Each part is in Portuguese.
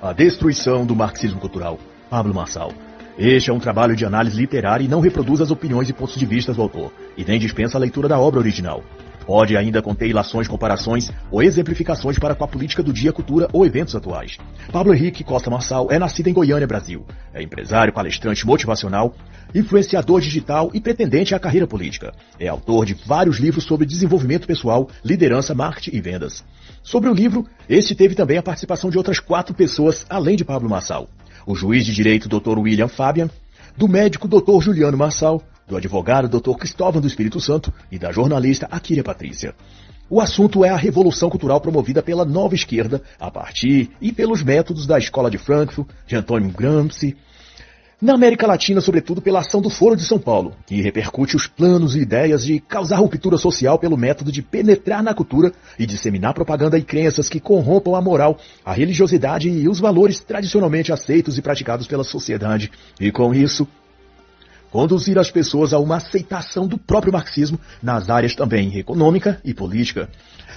A Destruição do Marxismo Cultural, Pablo Marçal. Este é um trabalho de análise literária e não reproduz as opiniões e pontos de vista do autor, e nem dispensa a leitura da obra original. Pode ainda conter ilações, comparações ou exemplificações para com a política do dia, cultura ou eventos atuais. Pablo Henrique Costa Marçal é nascido em Goiânia, Brasil. É empresário, palestrante motivacional, influenciador digital e pretendente à carreira política. É autor de vários livros sobre desenvolvimento pessoal, liderança, marketing e vendas. Sobre o livro, este teve também a participação de outras 4 pessoas, além de Pablo Marçal. O juiz de direito Dr. William Fabian, do médico Dr. Juliano Marçal, do advogado Dr. Cristóvão do Espírito Santo e da jornalista Akíria Patrícia. O assunto é a revolução cultural promovida pela nova esquerda a partir e pelos métodos da Escola de Frankfurt, de Antônio Gramsci, na América Latina, sobretudo pela ação do Foro de São Paulo, que repercute os planos e ideias de causar ruptura social pelo método de penetrar na cultura e disseminar propaganda e crenças que corrompam a moral, a religiosidade e os valores tradicionalmente aceitos e praticados pela sociedade. E com isso, conduzir as pessoas a uma aceitação do próprio marxismo nas áreas também econômica e política.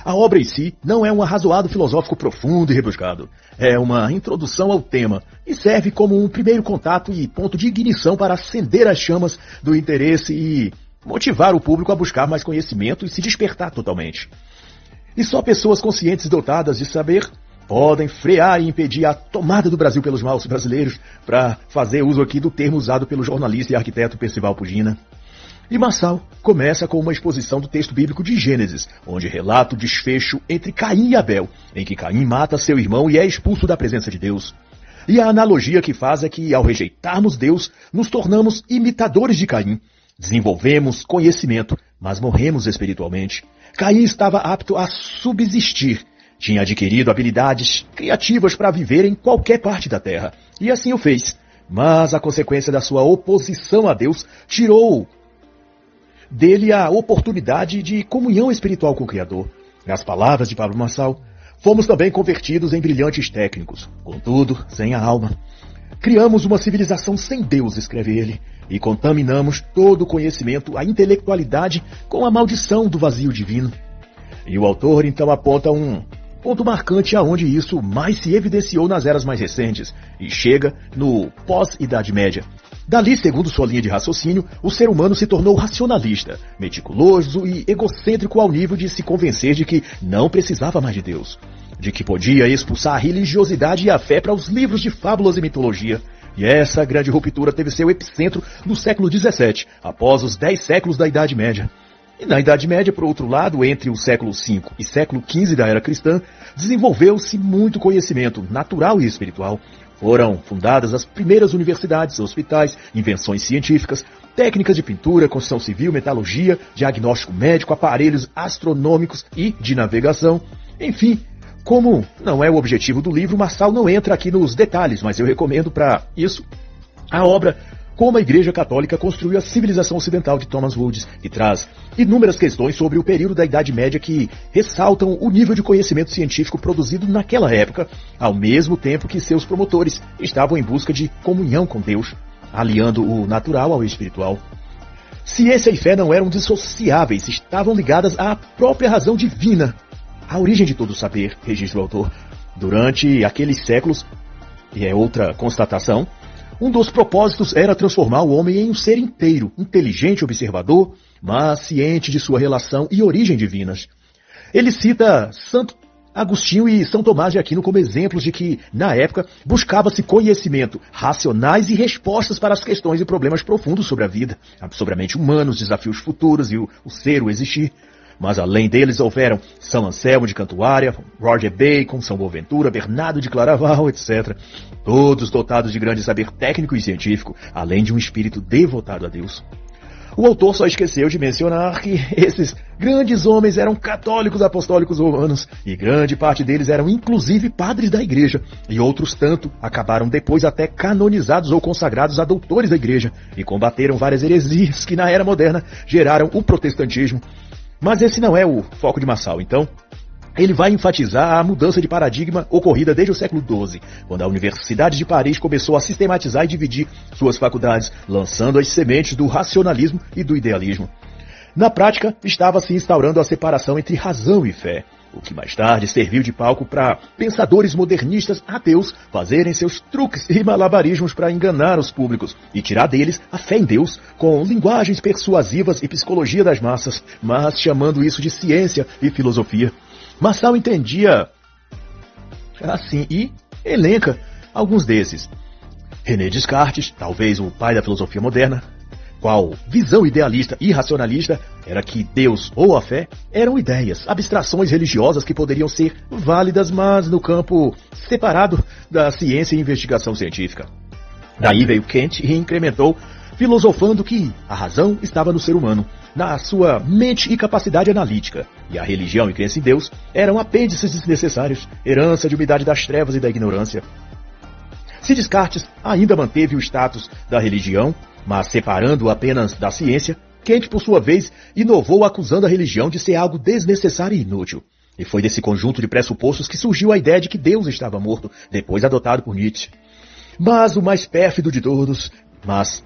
A obra em si não é um arrazoado filosófico profundo e rebuscado. É uma introdução ao tema e serve como um primeiro contato e ponto de ignição para acender as chamas do interesse e motivar o público a buscar mais conhecimento e se despertar totalmente. E só pessoas conscientes e dotadas de saber podem frear e impedir a tomada do Brasil pelos maus brasileiros, para fazer uso aqui do termo usado pelo jornalista e arquiteto Percival Pugina. E Marçal começa com uma exposição do texto bíblico de Gênesis, onde relata o desfecho entre Caim e Abel, em que Caim mata seu irmão e é expulso da presença de Deus. E a analogia que faz é que, ao rejeitarmos Deus, nos tornamos imitadores de Caim. Desenvolvemos conhecimento, mas morremos espiritualmente. Caim estava apto a subsistir. Tinha adquirido habilidades criativas para viver em qualquer parte da terra, e assim o fez. Mas a consequência da sua oposição a Deus tirou dele a oportunidade de comunhão espiritual com o Criador. Nas palavras de Pablo Marçal, fomos também convertidos em brilhantes técnicos, contudo, sem a alma. Criamos uma civilização sem Deus, escreve ele, e contaminamos todo o conhecimento, a intelectualidade, com a maldição do vazio divino. E o autor então aponta um ponto marcante aonde isso mais se evidenciou nas eras mais recentes e chega no pós-Idade Média. Dali, segundo sua linha de raciocínio, o ser humano se tornou racionalista, meticuloso e egocêntrico ao nível de se convencer de que não precisava mais de Deus, de que podia expulsar a religiosidade e a fé para os livros de fábulas e mitologia. E essa grande ruptura teve seu epicentro no século XVII, após os 10 séculos da Idade Média. E na Idade Média, por outro lado, entre o século V e século XV da era cristã, desenvolveu-se muito conhecimento natural e espiritual. Foram fundadas as primeiras universidades, hospitais, invenções científicas, técnicas de pintura, construção civil, metalurgia, diagnóstico médico, aparelhos astronômicos e de navegação. Enfim, como não é o objetivo do livro, Marçal não entra aqui nos detalhes, mas eu recomendo para isso a obra Como a Igreja Católica Construiu a Civilização Ocidental, de Thomas Woods, que traz inúmeras questões sobre o período da Idade Média que ressaltam o nível de conhecimento científico produzido naquela época, ao mesmo tempo que seus promotores estavam em busca de comunhão com Deus, aliando o natural ao espiritual. Ciência e fé não eram dissociáveis, estavam ligadas à própria razão divina, a origem de todo o saber, registra o autor. Durante aqueles séculos, e é outra constatação, um dos propósitos era transformar o homem em um ser inteiro, inteligente, observador, mas ciente de sua relação e origem divinas. Ele cita Santo Agostinho e São Tomás de Aquino como exemplos de que, na época, buscava-se conhecimento, racionais e respostas para as questões e problemas profundos sobre a vida, sobre a mente humana, os desafios futuros e o ser, o existir. Mas além deles houveram São Anselmo de Cantuária, Roger Bacon, São Boaventura, Bernardo de Claraval, etc. Todos dotados de grande saber técnico e científico, além de um espírito devotado a Deus. O autor só esqueceu de mencionar que esses grandes homens eram católicos apostólicos romanos, e grande parte deles eram inclusive padres da igreja, e outros tanto acabaram depois até canonizados ou consagrados a doutores da igreja, e combateram várias heresias que na era moderna geraram o protestantismo. Mas esse não é o foco de Marçal, então ele vai enfatizar a mudança de paradigma ocorrida desde o século XII, quando a Universidade de Paris começou a sistematizar e dividir suas faculdades, lançando as sementes do racionalismo e do idealismo. Na prática, estava se instaurando a separação entre razão e fé. o que mais tarde serviu de palco para pensadores modernistas ateus fazerem seus truques e malabarismos para enganar os públicos e tirar deles a fé em Deus com linguagens persuasivas e psicologia das massas, mas chamando isso de ciência e filosofia. Marçal entendia assim e elenca alguns desses. René Descartes, talvez o pai da filosofia moderna, qual visão idealista e racionalista era que Deus ou a fé eram ideias, abstrações religiosas que poderiam ser válidas, mas no campo separado da ciência e investigação científica. Daí veio Kant e incrementou, filosofando que a razão estava no ser humano, na sua mente e capacidade analítica, e a religião e crença em Deus eram apêndices desnecessários, herança de umidade das trevas e da ignorância. Se Descartes ainda manteve o status da religião, mas separando-o apenas da ciência, Kant, por sua vez, inovou acusando a religião de ser algo desnecessário e inútil. E foi desse conjunto de pressupostos que surgiu a ideia de que Deus estava morto, depois adotado por Nietzsche. Mas o mais pérfido de todos, mas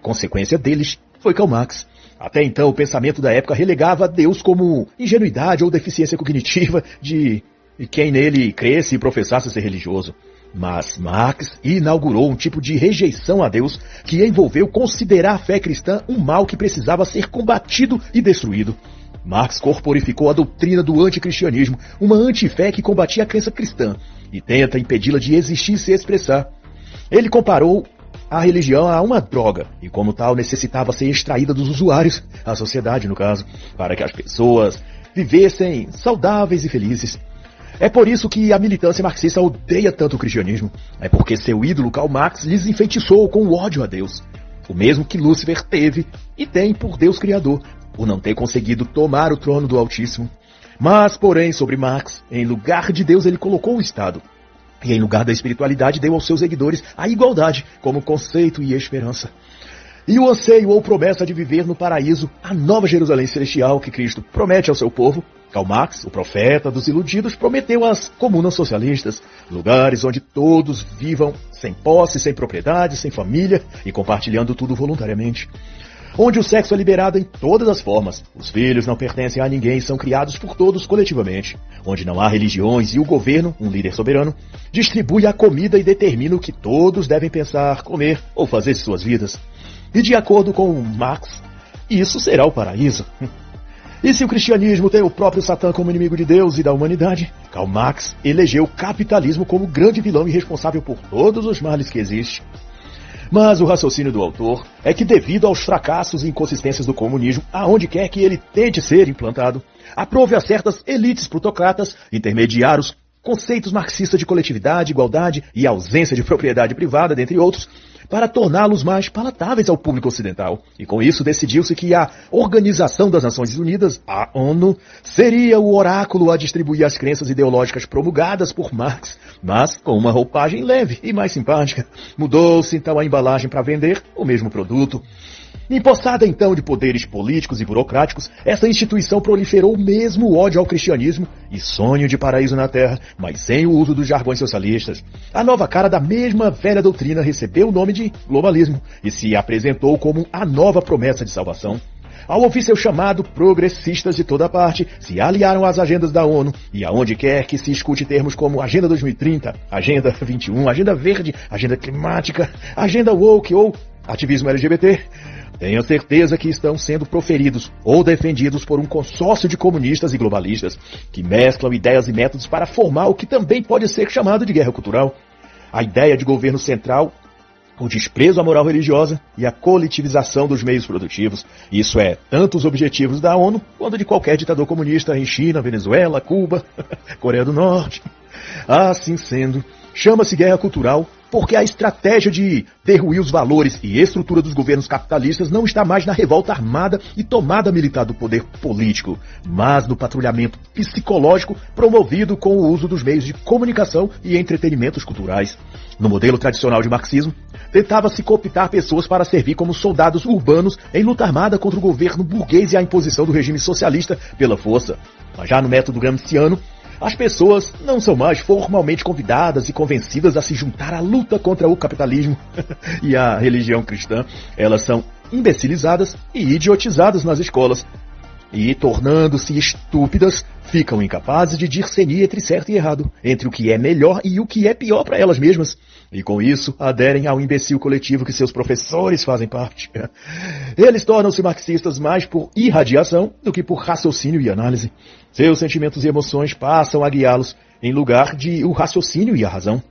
consequência deles, foi Karl Marx. Até então, o pensamento da época relegava Deus como ingenuidade ou deficiência cognitiva de quem nele cresce e professasse ser religioso. Mas Marx inaugurou um tipo de rejeição a Deus que envolveu considerar a fé cristã um mal que precisava ser combatido e destruído. Marx corporificou a doutrina do anticristianismo, uma antifé que combatia a crença cristã e tenta impedi-la de existir e se expressar. Ele comparou a religião a uma droga e, como tal, necessitava ser extraída dos usuários, a sociedade no caso, para que as pessoas vivessem saudáveis e felizes. É por isso que a militância marxista odeia tanto o cristianismo. É porque seu ídolo Karl Marx lhes enfeitiçou com o ódio a Deus. O mesmo que Lúcifer teve e tem por Deus Criador, por não ter conseguido tomar o trono do Altíssimo. Mas, porém, sobre Marx, em lugar de Deus ele colocou o Estado. E em lugar da espiritualidade deu aos seus seguidores a igualdade como conceito e esperança. E o anseio ou promessa de viver no paraíso, a nova Jerusalém celestial que Cristo promete ao seu povo. Karl Marx, o profeta dos iludidos, prometeu às comunas socialistas, lugares onde todos vivam sem posse, sem propriedade, sem família e compartilhando tudo voluntariamente. Onde o sexo é liberado em todas as formas, os filhos não pertencem a ninguém e são criados por todos coletivamente. Onde não há religiões e o governo, um líder soberano, distribui a comida e determina o que todos devem pensar, comer ou fazer de suas vidas. E de acordo com Marx, isso será o paraíso. E se o cristianismo tem o próprio Satã como inimigo de Deus e da humanidade, Karl Marx elegeu o capitalismo como grande vilão e responsável por todos os males que existem. Mas o raciocínio do autor é que devido aos fracassos e inconsistências do comunismo, aonde quer que ele tente ser implantado, aprove a certas elites plutocratas intermediar os conceitos marxistas de coletividade, igualdade e ausência de propriedade privada, dentre outros, para torná-los mais palatáveis ao público ocidental. E com isso decidiu-se que a Organização das Nações Unidas, a ONU, seria o oráculo a distribuir as crenças ideológicas promulgadas por Marx, mas com uma roupagem leve e mais simpática. Mudou-se então a embalagem para vender o mesmo produto. Empossada então de poderes políticos e burocráticos, essa instituição proliferou mesmo o ódio ao cristianismo e sonho de paraíso na terra, mas sem o uso dos jargões socialistas. A nova cara da mesma velha doutrina recebeu o nome de globalismo e se apresentou como a nova promessa de salvação. Ao ouvir seu chamado, progressistas de toda parte se aliaram às agendas da ONU e aonde quer que se escute termos como Agenda 2030, Agenda 21, Agenda Verde, Agenda Climática, Agenda Woke ou ativismo LGBT, tenho certeza que estão sendo proferidos ou defendidos por um consórcio de comunistas e globalistas que mesclam ideias e métodos para formar o que também pode ser chamado de guerra cultural. A ideia de governo central, o desprezo à moral religiosa e a coletivização dos meios produtivos. Isso é tanto os objetivos da ONU quanto de qualquer ditador comunista em China, Venezuela, Cuba, Coreia do Norte. Assim sendo, chama-se guerra cultural porque a estratégia de derruir os valores e estrutura dos governos capitalistas não está mais na revolta armada e tomada militar do poder político, mas no patrulhamento psicológico promovido com o uso dos meios de comunicação e entretenimentos culturais. No modelo tradicional de marxismo, tentava-se cooptar pessoas para servir como soldados urbanos em luta armada contra o governo burguês e a imposição do regime socialista pela força. Mas já no método gramsciano, as pessoas não são mais formalmente convidadas e convencidas a se juntar à luta contra o capitalismo e a religião cristã. Elas são imbecilizadas e idiotizadas nas escolas. e, tornando-se estúpidas, ficam incapazes de discernir entre certo e errado, entre o que é melhor e o que é pior para elas mesmas. E com isso, aderem ao imbecil coletivo que seus professores fazem parte. Eles tornam-se marxistas mais por irradiação do que por raciocínio e análise. Seus sentimentos e emoções passam a guiá-los em lugar de o raciocínio e a razão.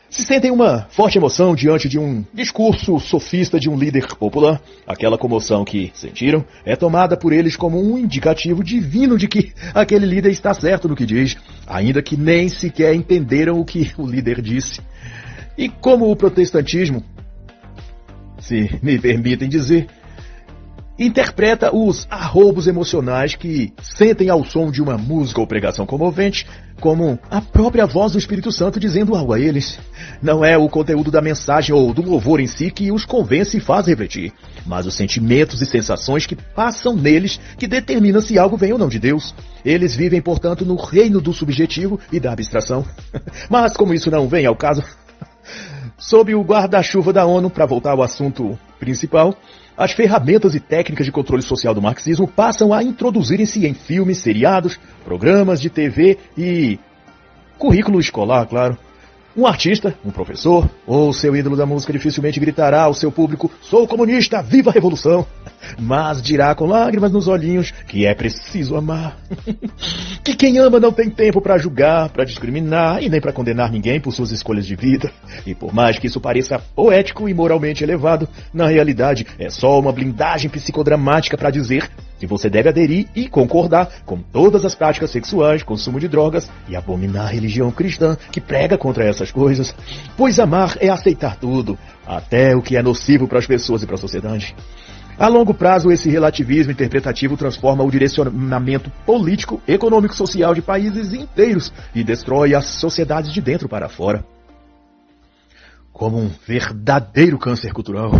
Se sentem uma forte emoção diante de um discurso sofista de um líder popular, aquela comoção que sentiram é tomada por eles como um indicativo divino de que aquele líder está certo no que diz, ainda que nem sequer entenderam o que o líder disse. E como o protestantismo, se me permitem dizer, interpreta os arroubos emocionais que sentem ao som de uma música ou pregação comovente como a própria voz do Espírito Santo dizendo algo a eles. Não é o conteúdo da mensagem ou do louvor em si que os convence e faz refletir, mas os sentimentos e sensações que passam neles que determinam se algo vem ou não de Deus. Eles vivem, portanto, no reino do subjetivo e da abstração. Mas como isso não vem ao caso, sob o guarda-chuva da ONU, para voltar ao assunto principal, as ferramentas e técnicas de controle social do marxismo passam a introduzirem-se em filmes, seriados, programas de TV e currículo escolar, claro. Um artista, um professor ou seu ídolo da música dificilmente gritará ao seu público: "Sou comunista, viva a revolução!", mas dirá com lágrimas nos olhinhos que é preciso amar. Que quem ama não tem tempo para julgar, para discriminar e nem para condenar ninguém por suas escolhas de vida. E por mais que isso pareça poético e moralmente elevado, na realidade é só uma blindagem psicodramática para dizer que você deve aderir e concordar com todas as práticas sexuais, consumo de drogas e abominar a religião cristã que prega contra essas coisas. Pois amar é aceitar tudo, até o que é nocivo para as pessoas e para a sociedade. A longo prazo, esse relativismo interpretativo transforma o direcionamento político, econômico e social de países inteiros e destrói as sociedades de dentro para fora. Como um verdadeiro câncer cultural.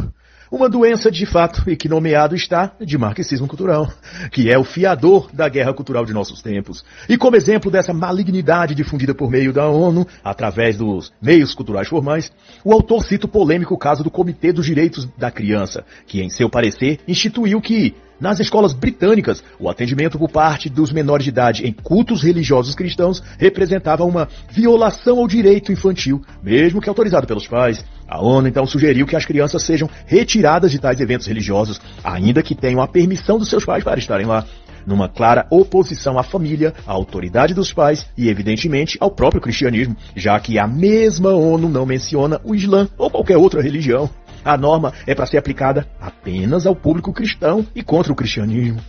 Uma doença de fato e que nomeado está de marxismo cultural, que é o fiador da guerra cultural de nossos tempos. E como exemplo dessa malignidade difundida por meio da ONU, através dos meios culturais formais, o autor cita o polêmico caso do Comitê dos Direitos da Criança, que em seu parecer instituiu que, nas escolas britânicas, o atendimento por parte dos menores de idade em cultos religiosos cristãos representava uma violação ao direito infantil, mesmo que autorizado pelos pais. A ONU então sugeriu que as crianças sejam retiradas de tais eventos religiosos, ainda que tenham a permissão dos seus pais para estarem lá, numa clara oposição à família, à autoridade dos pais e, evidentemente, ao próprio cristianismo, já que a mesma ONU não menciona o Islã ou qualquer outra religião. A norma é para ser aplicada apenas ao público cristão e contra o cristianismo.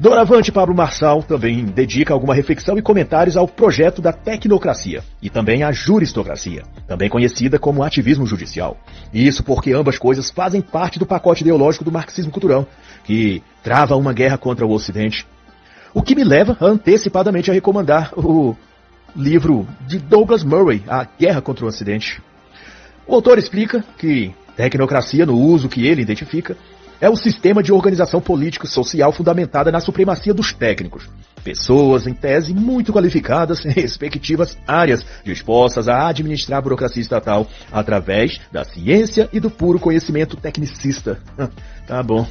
Doravante Pablo Marçal também dedica alguma reflexão e comentários ao projeto da tecnocracia e também à juristocracia, também conhecida como ativismo judicial. Isso porque ambas coisas fazem parte do pacote ideológico do marxismo cultural, que trava uma guerra contra o Ocidente. O que me leva antecipadamente a recomendar o livro de Douglas Murray, A Guerra contra o Ocidente. O autor explica que tecnocracia, no uso que ele identifica, é um sistema de organização político-social fundamentada na supremacia dos técnicos. Pessoas, em tese, muito qualificadas em respectivas áreas, dispostas a administrar a burocracia estatal através da ciência e do puro conhecimento tecnicista. Tá bom.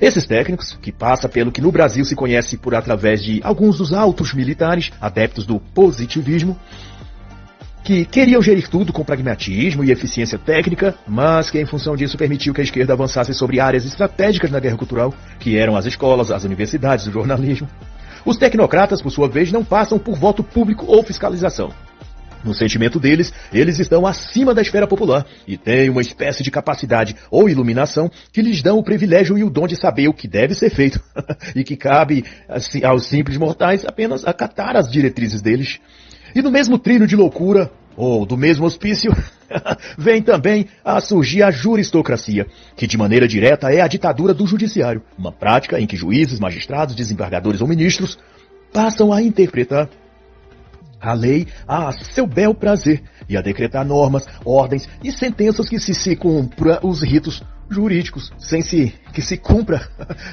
Esses técnicos, que passa pelo que no Brasil se conhece por através de alguns dos altos militares, adeptos do positivismo, que queriam gerir tudo com pragmatismo e eficiência técnica, mas que em função disso permitiu que a esquerda avançasse sobre áreas estratégicas na guerra cultural, que eram as escolas, as universidades, o jornalismo. Os tecnocratas, por sua vez, não passam por voto público ou fiscalização. No sentimento deles, eles estão acima da esfera popular e têm uma espécie de capacidade ou iluminação que lhes dão o privilégio e o dom de saber o que deve ser feito e que cabe aos simples mortais apenas acatar as diretrizes deles. E no mesmo trilho de loucura, ou do mesmo hospício, vem também a surgir a juristocracia, que de maneira direta é a ditadura do judiciário, uma prática em que juízes, magistrados, desembargadores ou ministros passam a interpretar a lei a seu bel prazer e a decretar normas, ordens e sentenças que se cumpra os ritos jurídicos, sem que se cumpra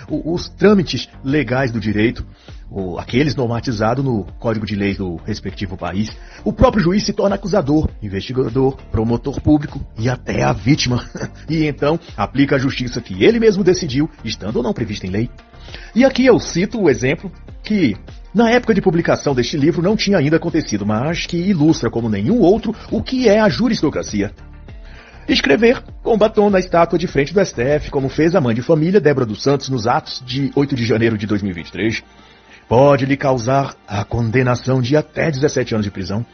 os trâmites legais do direito, ou aqueles normatizados no Código de Leis do respectivo país. O próprio juiz se torna acusador, investigador, promotor público e até a vítima. E então aplica a justiça que ele mesmo decidiu, estando ou não prevista em lei. E aqui eu cito o exemplo que, na época de publicação deste livro, não tinha ainda acontecido, mas que ilustra como nenhum outro o que é a juristocracia. Escrever com batom na estátua de frente do STF, como fez a mãe de família, Débora dos Santos, nos atos de 8 de janeiro de 2023, pode lhe causar a condenação de até 17 anos de prisão,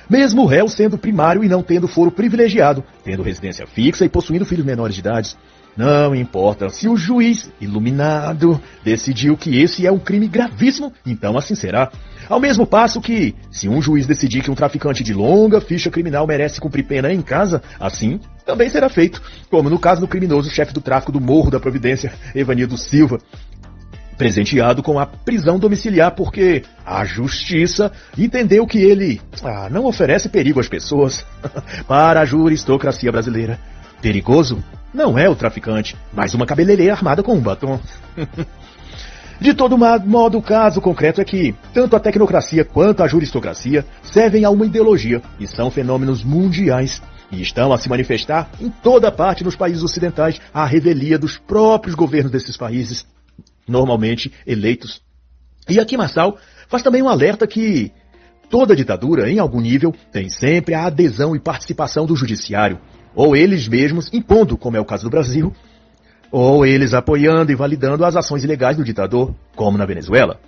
mesmo o réu sendo primário e não tendo foro privilegiado, tendo residência fixa e possuindo filhos menores de idade. Não importa se o juiz iluminado decidiu que esse é um crime gravíssimo, então assim será. Ao mesmo passo que, se um juiz decidir que um traficante de longa ficha criminal merece cumprir pena em casa, assim também será feito, como no caso do criminoso chefe do tráfico do Morro da Providência, Evanildo Silva, presenteado com a prisão domiciliar porque a justiça entendeu que ele não oferece perigo às pessoas. Para a juristocracia brasileira, perigoso não é o traficante, mas uma cabeleireira armada com um batom. De todo modo, o caso concreto é que tanto a tecnocracia quanto a juristocracia servem a uma ideologia e são fenômenos mundiais e estão a se manifestar em toda parte nos países ocidentais à revelia dos próprios governos desses países, normalmente eleitos. E aqui Marçal faz também um alerta que toda ditadura, em algum nível, tem sempre a adesão e participação do judiciário, ou eles mesmos impondo, como é o caso do Brasil, ou eles apoiando e validando as ações ilegais do ditador, como na Venezuela.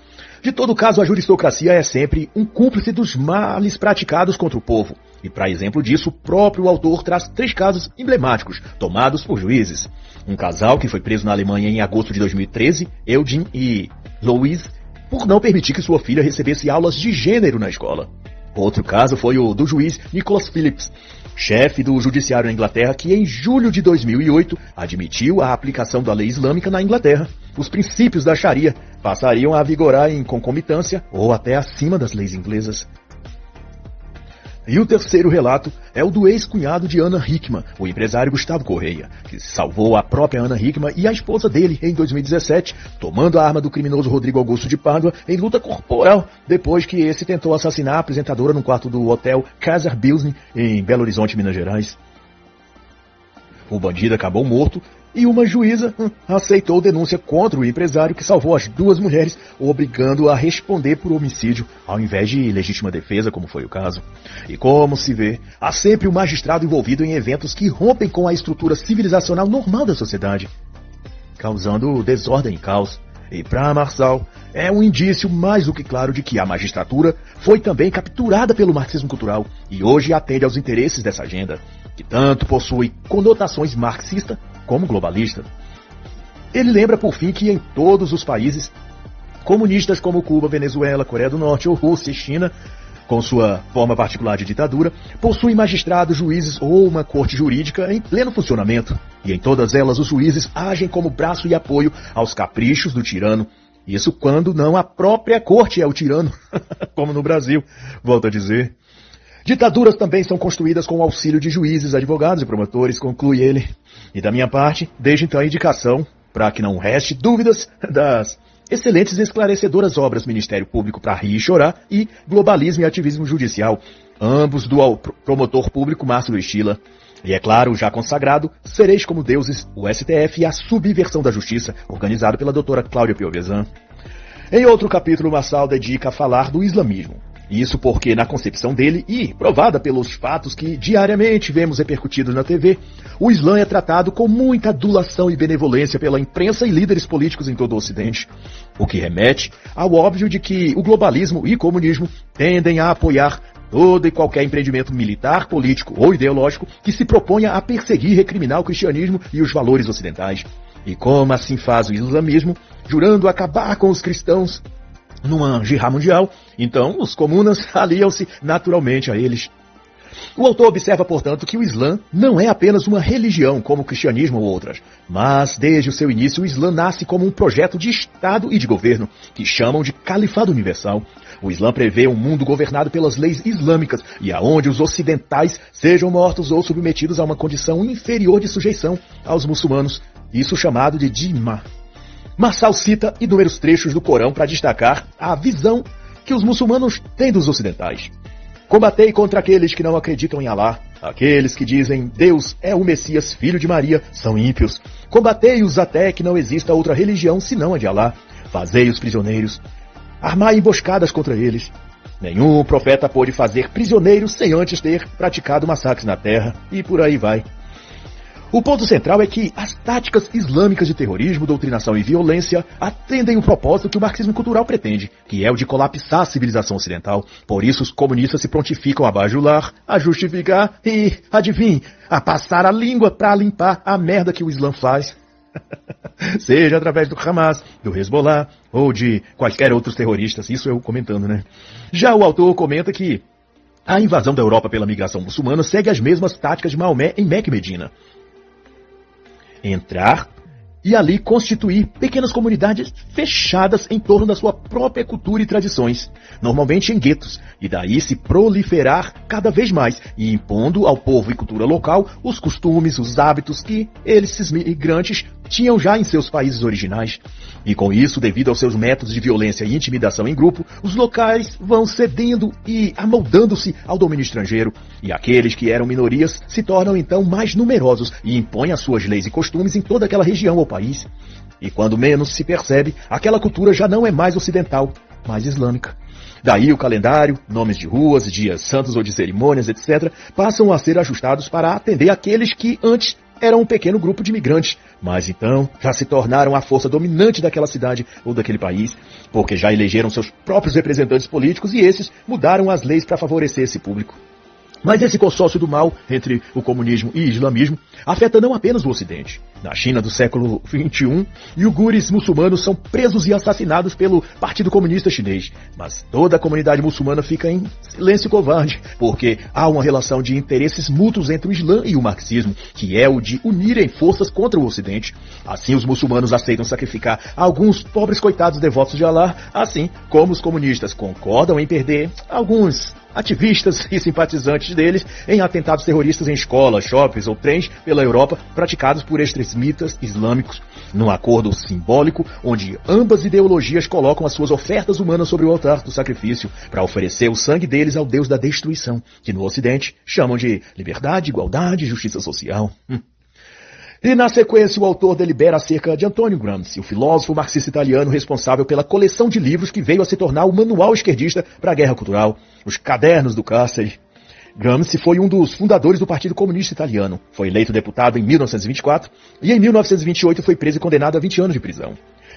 De todo caso, a juristocracia é sempre um cúmplice dos males praticados contra o povo. E para exemplo disso, o próprio autor traz 3 casos emblemáticos, tomados por juízes. Um casal que foi preso na Alemanha em agosto de 2013, Eugene e Louise, por não permitir que sua filha recebesse aulas de gênero na escola. Outro caso foi o do juiz Nicholas Phillips, chefe do judiciário na Inglaterra, que em julho de 2008 admitiu a aplicação da lei islâmica na Inglaterra. Os princípios da Sharia passariam a vigorar em concomitância ou até acima das leis inglesas. E o terceiro relato é o do ex-cunhado de Ana Hickman, o empresário Gustavo Correia, que salvou a própria Ana Hickman e a esposa dele em 2017, tomando a arma do criminoso Rodrigo Augusto de Pádua em luta corporal, depois que esse tentou assassinar a apresentadora no quarto do hotel Casa Bilsne, em Belo Horizonte, Minas Gerais. O bandido acabou morto e uma juíza aceitou denúncia contra o empresário que salvou as 2 mulheres, obrigando-a a responder por homicídio, ao invés de legítima defesa, como foi o caso. E como se vê, há sempre um magistrado envolvido em eventos que rompem com a estrutura civilizacional normal da sociedade, causando desordem e caos. E para Marçal, é um indício mais do que claro de que a magistratura foi também capturada pelo marxismo cultural e hoje atende aos interesses dessa agenda, que tanto possui conotações marxista como globalista. Ele lembra, por fim, que em todos os países comunistas como Cuba, Venezuela, Coreia do Norte ou Rússia e China, com sua forma particular de ditadura, possuem magistrados, juízes ou uma corte jurídica em pleno funcionamento. E em todas elas os juízes agem como braço e apoio aos caprichos do tirano. Isso quando não a própria corte é o tirano, como no Brasil, volto a dizer. Ditaduras também são construídas com o auxílio de juízes, advogados e promotores, conclui ele. E da minha parte, deixo então a indicação, para que não reste dúvidas, das excelentes e esclarecedoras obras Ministério Público para Rir e Chorar e Globalismo e Ativismo Judicial, ambos do promotor público Márcio Luiz Chila. E é claro, já consagrado, Sereis como Deuses, o STF e a Subversão da Justiça, organizado pela doutora Cláudia Piovesan. Em outro capítulo, Marçal dedica a falar do islamismo. Isso porque, na concepção dele, e provada pelos fatos que diariamente vemos repercutidos na TV, o Islã é tratado com muita adulação e benevolência pela imprensa e líderes políticos em todo o Ocidente, o que remete ao óbvio de que o globalismo e comunismo tendem a apoiar todo e qualquer empreendimento militar, político ou ideológico que se proponha a perseguir e recriminar o cristianismo e os valores ocidentais. E como assim faz o islamismo, jurando acabar com os cristãos numa guerra mundial, então os comunas aliam-se naturalmente a eles. O autor observa, portanto, que o Islã não é apenas uma religião como o cristianismo ou outras, mas desde o seu início o Islã nasce como um projeto de Estado e de governo, que chamam de Califado Universal, O Islã prevê um mundo governado pelas leis islâmicas e aonde os ocidentais sejam mortos ou submetidos a uma condição inferior de sujeição aos muçulmanos, isso chamado de dhimma. Marçal cita inúmeros trechos do Corão para destacar a visão que os muçulmanos têm dos ocidentais. Combatei contra aqueles que não acreditam em Alá. Aqueles que dizem Deus é o Messias, filho de Maria, são ímpios. Combatei-os até que não exista outra religião senão a de Alá. Fazei-os prisioneiros. Armai emboscadas contra eles. Nenhum profeta pôde fazer prisioneiros sem antes ter praticado massacres na terra. E por aí vai. O ponto central é que as táticas islâmicas de terrorismo, doutrinação e violência atendem o propósito que o marxismo cultural pretende, que é o de colapsar a civilização ocidental. Por isso os comunistas se prontificam a bajular, a justificar e, adivinhe, a passar a língua para limpar a merda que o Islã faz. Seja através do Hamas, do Hezbollah ou de quaisquer outros terroristas, isso eu comentando, né? Já o autor comenta que a invasão da Europa pela migração muçulmana segue as mesmas táticas de Maomé em Meca e Medina. Entrar e ali constituir pequenas comunidades fechadas em torno da sua própria cultura e tradições, normalmente em guetos, e daí se proliferar cada vez mais, e impondo ao povo e cultura local os costumes, os hábitos que esses migrantes tinham já em seus países originais. E com isso, devido aos seus métodos de violência e intimidação em grupo, os locais vão cedendo e amoldando-se ao domínio estrangeiro, e aqueles que eram minorias se tornam então mais numerosos e impõem as suas leis e costumes em toda aquela região ou país. E quando menos se percebe, aquela cultura já não é mais ocidental, mais islâmica. Daí o calendário, nomes de ruas, dias santos ou de cerimônias, etc., passam a ser ajustados para atender aqueles que antes eram um pequeno grupo de imigrantes, mas então já se tornaram a força dominante daquela cidade ou daquele país, porque já elegeram seus próprios representantes políticos e esses mudaram as leis para favorecer esse público. Mas esse consórcio do mal entre o comunismo e o islamismo afeta não apenas o Ocidente. Na China do século XXI, iugures muçulmanos são presos e assassinados pelo Partido Comunista Chinês. Mas toda a comunidade muçulmana fica em silêncio covarde, porque há uma relação de interesses mútuos entre o Islã e o marxismo, que é o de unirem forças contra o Ocidente. Assim, os muçulmanos aceitam sacrificar alguns pobres coitados devotos de Alá, assim como os comunistas concordam em perder alguns ativistas e simpatizantes deles em atentados terroristas em escolas, shoppings ou trens pela Europa praticados por extremistas islâmicos, num acordo simbólico onde ambas ideologias colocam as suas ofertas humanas sobre o altar do sacrifício para oferecer o sangue deles ao Deus da destruição, que no Ocidente chamam de liberdade, igualdade e justiça social. E na sequência o autor delibera acerca de Antonio Gramsci, o filósofo marxista italiano responsável pela coleção de livros que veio a se tornar o manual esquerdista para a guerra cultural, os Cadernos do Cárcere. Gramsci foi um dos fundadores do Partido Comunista Italiano, foi eleito deputado em 1924 e em 1928 foi preso e condenado a 20 anos de prisão.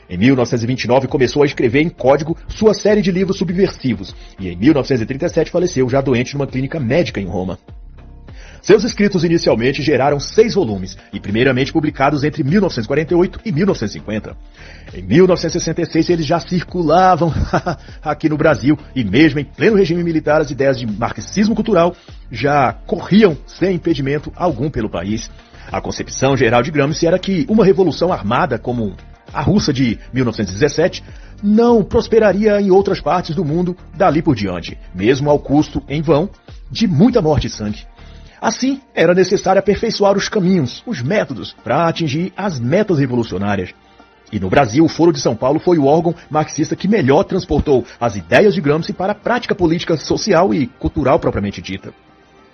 Em 1929 começou a escrever em código sua série de livros subversivos e em 1937 faleceu já doente numa clínica médica em Roma. Seus escritos inicialmente geraram 6 volumes e primeiramente publicados entre 1948 e 1950. Em 1966 eles já circulavam aqui no Brasil e mesmo em pleno regime militar as ideias de marxismo cultural já corriam sem impedimento algum pelo país. A concepção geral de Gramsci era que uma revolução armada como a russa de 1917 não prosperaria em outras partes do mundo dali por diante, mesmo ao custo, em vão, de muita morte e sangue. Assim, era necessário aperfeiçoar os caminhos, os métodos, para atingir as metas revolucionárias. E no Brasil, o Foro de São Paulo foi o órgão marxista que melhor transportou as ideias de Gramsci para a prática política social e cultural propriamente dita.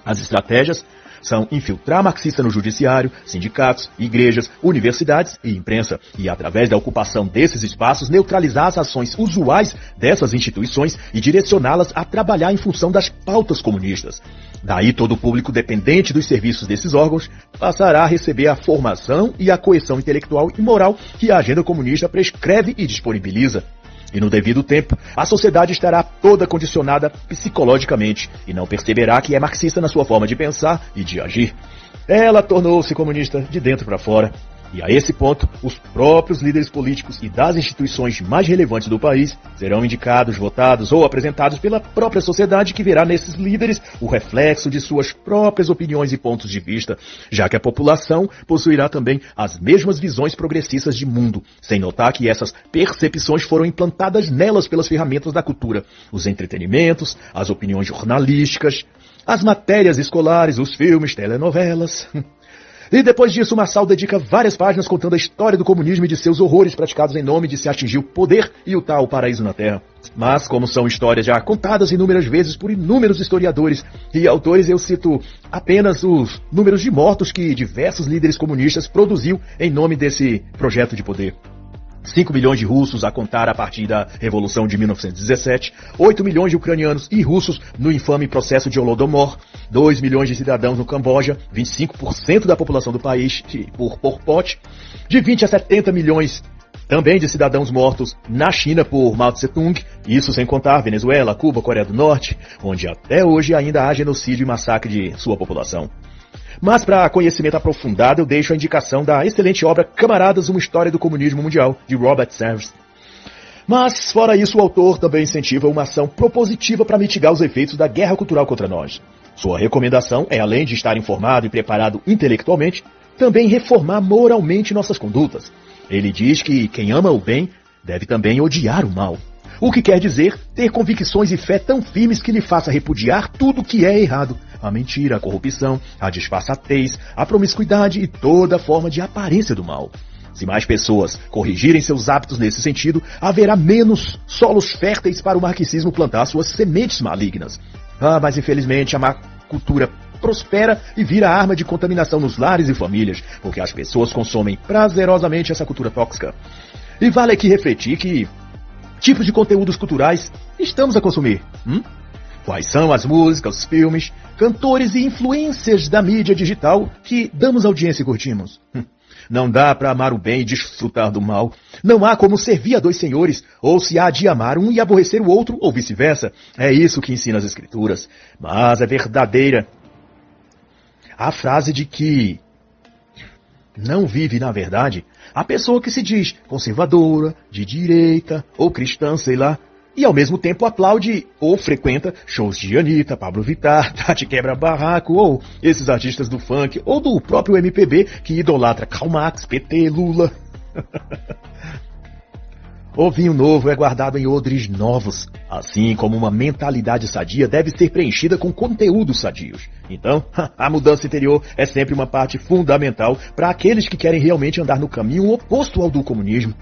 As estratégias são infiltrar marxista no judiciário, sindicatos, igrejas, universidades e imprensa, e através da ocupação desses espaços neutralizar as ações usuais dessas instituições e direcioná-las a trabalhar em função das pautas comunistas. Daí todo o público dependente dos serviços desses órgãos passará a receber a formação e a coerção intelectual e moral que a agenda comunista prescreve e disponibiliza. E no devido tempo, a sociedade estará toda condicionada psicologicamente e não perceberá que é marxista na sua forma de pensar e de agir. Ela tornou-se comunista de dentro para fora. E a esse ponto, os próprios líderes políticos e das instituições mais relevantes do país serão indicados, votados ou apresentados pela própria sociedade, que verá nesses líderes o reflexo de suas próprias opiniões e pontos de vista, já que a população possuirá também as mesmas visões progressistas de mundo, sem notar que essas percepções foram implantadas nelas pelas ferramentas da cultura, os entretenimentos, as opiniões jornalísticas, as matérias escolares, os filmes, telenovelas. E depois disso, Marçal dedica várias páginas contando a história do comunismo e de seus horrores praticados em nome de se atingir o poder e o tal paraíso na Terra. Mas, como são histórias já contadas inúmeras vezes por inúmeros historiadores e autores, eu cito apenas os números de mortos que diversos líderes comunistas produziu em nome desse projeto de poder. 5 milhões de russos a contar a partir da Revolução de 1917, 8 milhões de ucranianos e russos no infame processo de Holodomor, 2 milhões de cidadãos no Camboja, 25% da população do país por Pol Pot, de 20 a 70 milhões também de cidadãos mortos na China por Mao Tse-tung, isso sem contar Venezuela, Cuba, Coreia do Norte, onde até hoje ainda há genocídio e massacre de sua população. Mas para conhecimento aprofundado, eu deixo a indicação da excelente obra Camaradas, uma História do Comunismo Mundial, de Robert Service. Mas, fora isso, o autor também incentiva uma ação propositiva para mitigar os efeitos da guerra cultural contra nós. Sua recomendação é, além de estar informado e preparado intelectualmente, também reformar moralmente nossas condutas. Ele diz que quem ama o bem deve também odiar o mal. O que quer dizer ter convicções e fé tão firmes que lhe faça repudiar tudo que é errado. A mentira, a corrupção, a disfarçatez, a promiscuidade e toda forma de aparência do mal. Se mais pessoas corrigirem seus hábitos nesse sentido, haverá menos solos férteis para o marxismo plantar suas sementes malignas. Mas infelizmente a má cultura prospera e vira arma de contaminação nos lares e famílias, porque as pessoas consomem prazerosamente essa cultura tóxica. E vale aqui refletir que tipos de conteúdos culturais estamos a consumir. Quais são as músicas, os filmes, cantores e influências da mídia digital que damos audiência e curtimos? Não dá para amar o bem e desfrutar do mal. Não há como servir a dois senhores, ou se há de amar um e aborrecer o outro, ou vice-versa. É isso que ensina as Escrituras. Mas é verdadeira a frase de que não vive, na verdade, a pessoa que se diz conservadora, de direita, ou cristã, sei lá, e ao mesmo tempo aplaude ou frequenta shows de Anitta, Pablo Vittar, Tati Quebra-Barraco, ou esses artistas do funk, ou do próprio MPB que idolatra Karl Marx, PT, Lula. O vinho novo é guardado em odres novos, assim como uma mentalidade sadia deve ser preenchida com conteúdos sadios. Então, a mudança interior é sempre uma parte fundamental para aqueles que querem realmente andar no caminho oposto ao do comunismo.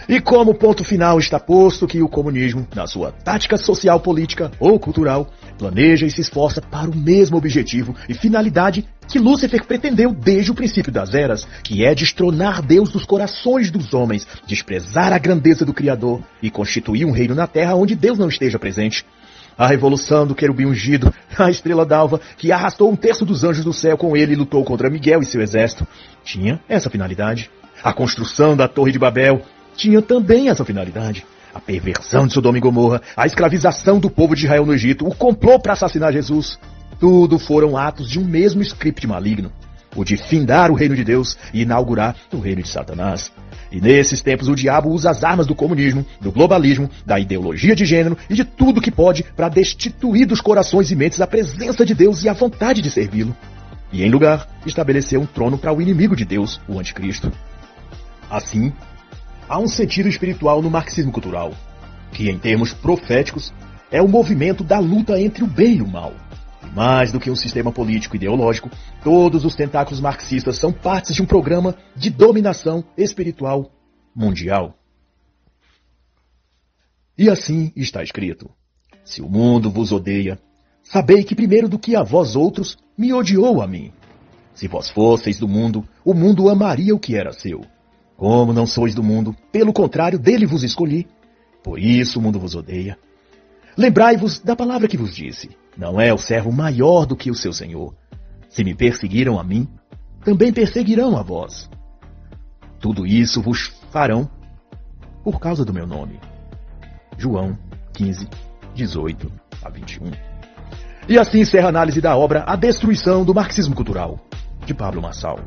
E como ponto final está posto que o comunismo, na sua tática social, política ou cultural, planeja e se esforça para o mesmo objetivo e finalidade que Lúcifer pretendeu desde o princípio das eras, que é destronar Deus dos corações dos homens, desprezar a grandeza do Criador e constituir um reino na terra onde Deus não esteja presente. A revolução do querubim ungido, a estrela d'alva, que arrastou 1/3 dos anjos do céu com ele e lutou contra Miguel e seu exército, tinha essa finalidade. A construção da Torre de Babel tinha também essa finalidade. A perversão de Sodoma e Gomorra, a escravização do povo de Israel no Egito, o complô para assassinar Jesus, tudo foram atos de um mesmo script maligno, o de findar o reino de Deus e inaugurar o reino de Satanás. E nesses tempos o diabo usa as armas do comunismo, do globalismo, da ideologia de gênero e de tudo que pode para destituir dos corações e mentes a presença de Deus e a vontade de servi-lo. E em lugar, estabelecer um trono para o inimigo de Deus, o anticristo. Assim, há um sentido espiritual no marxismo cultural, que em termos proféticos é o movimento da luta entre o bem e o mal. E mais do que um sistema político ideológico, todos os tentáculos marxistas são partes de um programa de dominação espiritual mundial. E assim está escrito: se o mundo vos odeia, sabei que primeiro do que a vós outros me odiou a mim. Se vós fosseis do mundo, o mundo amaria o que era seu. Como não sois do mundo, pelo contrário, dele vos escolhi. Por isso o mundo vos odeia. Lembrai-vos da palavra que vos disse: não é o servo maior do que o seu senhor. Se me perseguiram a mim, também perseguirão a vós. Tudo isso vos farão por causa do meu nome. João 15, 18 a 21. E assim encerra a análise da obra A Destruição do Marxismo Cultural, de Pablo Marçal.